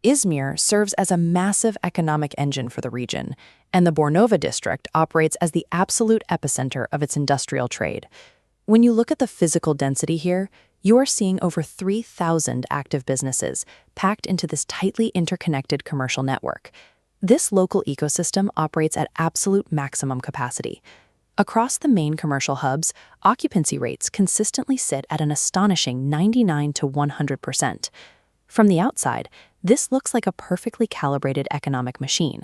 Izmir serves as a massive economic engine for the region, and the Bornova district operates as the absolute epicenter of its industrial trade. When you look at the physical density here, you are seeing over 3,000 active businesses packed into this tightly interconnected commercial network. This local ecosystem operates at absolute maximum capacity. Across the main commercial hubs, occupancy rates consistently sit at an astonishing 99 to 100%. From the outside, this looks like a perfectly calibrated economic machine.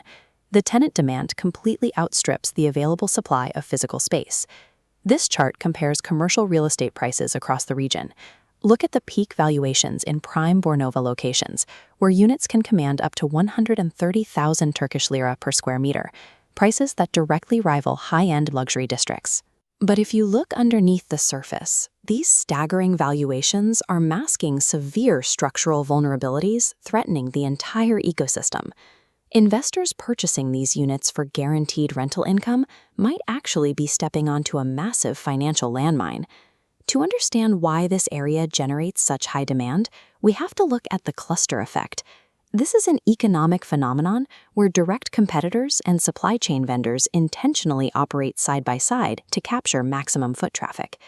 The tenant demand completely outstrips the available supply of physical space. This chart compares commercial real estate prices across the region. Look at the peak valuations in prime Bornova locations, where units can command up to 130,000 Turkish lira per square meter, prices that directly rival high-end luxury districts. But if you look underneath the surface, these staggering valuations are masking severe structural vulnerabilities threatening the entire ecosystem. Investors purchasing these units for guaranteed rental income might actually be stepping onto a massive financial landmine. To understand why this area generates such high demand, we have to look at the cluster effect. This is an economic phenomenon where direct competitors and supply chain vendors intentionally operate side by side to capture maximum foot traffic.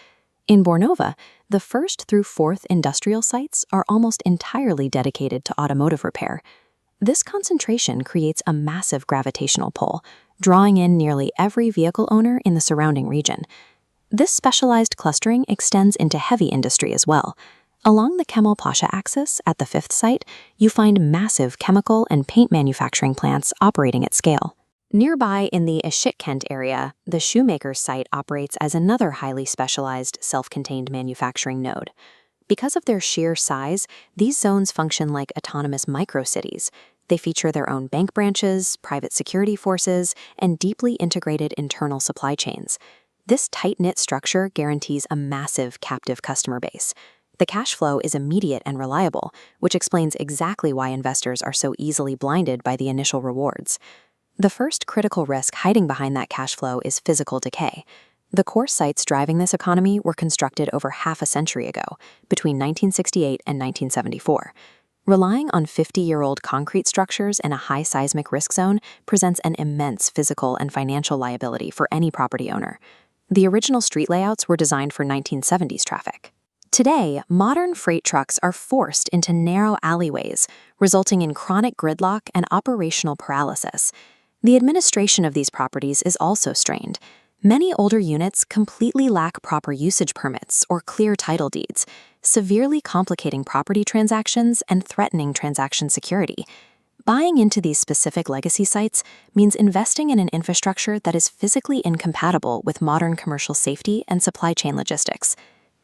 In Bornova, the 1st through 4th industrial sites are almost entirely dedicated to automotive repair. This concentration creates a massive gravitational pull, drawing in nearly every vehicle owner in the surrounding region. This specialized clustering extends into heavy industry as well. Along the Kemal Pasha axis at the 5th site, you find massive chemical and paint manufacturing plants operating at scale. Nearby in the Işıkkent area, the shoemaker's site operates as another highly specialized, self-contained manufacturing node. Because of their sheer size, these zones function like autonomous micro-cities. They feature their own bank branches, private security forces, and deeply integrated internal supply chains. This tight-knit structure guarantees a massive captive customer base. The cash flow is immediate and reliable, which explains exactly why investors are so easily blinded by the initial rewards. The first critical risk hiding behind that cash flow is physical decay. The core sites driving this economy were constructed over half a century ago, between 1968 and 1974. Relying on 50-year-old concrete structures in a high seismic risk zone presents an immense physical and financial liability for any property owner. The original street layouts were designed for 1970s traffic. Today, modern freight trucks are forced into narrow alleyways, resulting in chronic gridlock and operational paralysis. The administration of these properties is also strained. Many older units completely lack proper usage permits or clear title deeds, severely complicating property transactions and threatening transaction security. Buying into these specific legacy sites means investing in an infrastructure that is physically incompatible with modern commercial safety and supply chain logistics.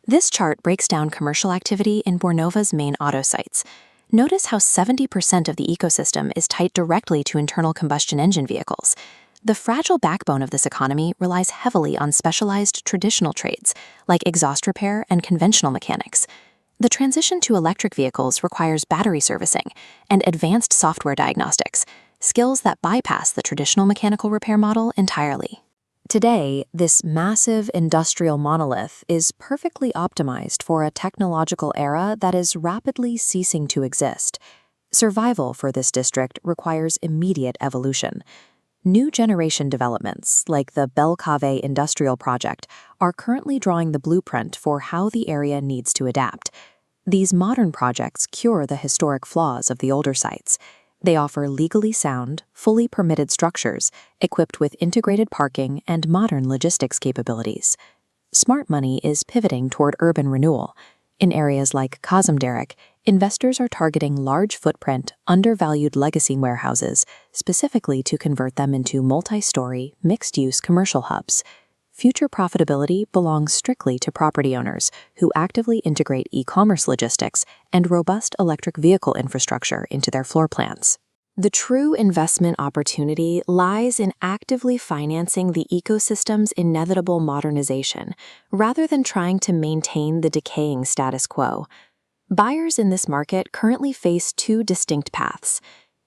This chart breaks down commercial activity in Bornova's main auto sites. Notice how 70% of the ecosystem is tied directly to internal combustion engine vehicles. The fragile backbone of this economy relies heavily on specialized traditional trades, like exhaust repair and conventional mechanics. The transition to electric vehicles requires battery servicing and advanced software diagnostics, skills that bypass the traditional mechanical repair model entirely. Today, this massive industrial monolith is perfectly optimized for a technological era that is rapidly ceasing to exist. Survival for this district requires immediate evolution. New generation developments, like the Belkahve industrial project, are currently drawing the blueprint for how the area needs to adapt. These modern projects cure the historic flaws of the older sites. They offer legally sound, fully permitted structures, equipped with integrated parking and modern logistics capabilities. Smart money is pivoting toward urban renewal. In areas like Kazımderek, investors are targeting large footprint, undervalued legacy warehouses, specifically to convert them into multi-story, mixed-use commercial hubs. Future profitability belongs strictly to property owners who actively integrate e-commerce logistics and robust electric vehicle infrastructure into their floor plans. The true investment opportunity lies in actively financing the ecosystem's inevitable modernization, rather than trying to maintain the decaying status quo. Buyers in this market currently face two distinct paths.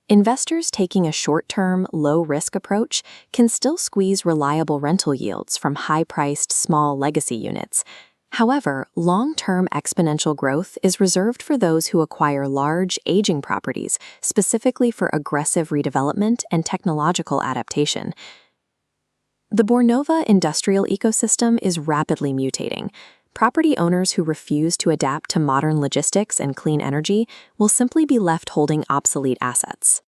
Investors taking a short-term, low-risk approach can still squeeze reliable rental yields from high-priced, small legacy units. However, long-term exponential growth is reserved for those who acquire large, aging properties, specifically for aggressive redevelopment and technological adaptation. The Bornova industrial ecosystem is rapidly mutating. Property owners who refuse to adapt to modern logistics and clean energy will simply be left holding obsolete assets.